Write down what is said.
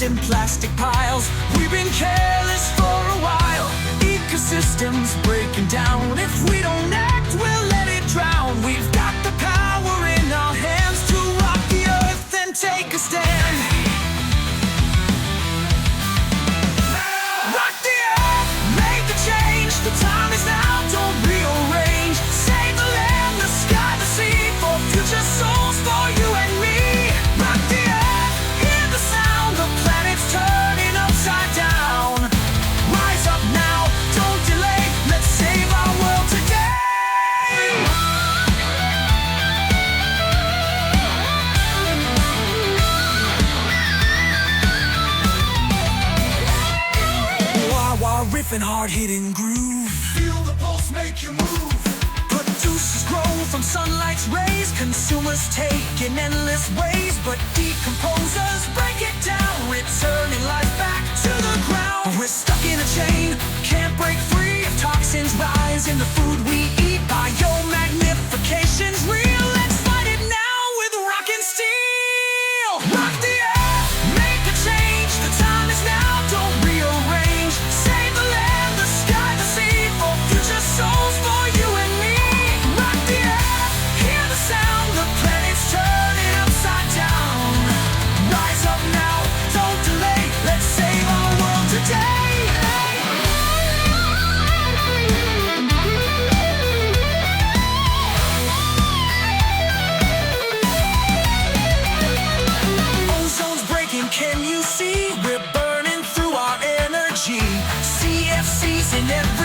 lost in plastic piles. We've been careless for a while. Ecosystems breaking down. If we don't act, we'll let it drown. We've got the power in our hands to rock the earth and take a stand. Rock the earth, make the change. The time is now, don't rearrange. Save the land, the sky, the sea, for future souls, for you and me. Rock the earth, hear the sound, the planet's turning upside down. Rise up now, don't delay, let's save our world today. Wah-wah riffing, hard-hitting groove. Feel the pulse, make you move. Producers grow from sunlight's rays. Consumers take in endless ways. But decomposers break it down, returning life back to the ground. We're stuck in a chain, can't break free. If toxins rise in the food we eat, biomagnification's real. Let's fight it now with rock and steel. Rock the earth, make a change. The time is now, don't rearrange. Save the land, the sky, the sea, for future souls, for you and me. Rock the earth, hear the sound, the planet's turning upside down. Rise up now, don't delay, let's save our world today. Ozone's breaking, can you see? We're burning through our energy. CFC's in every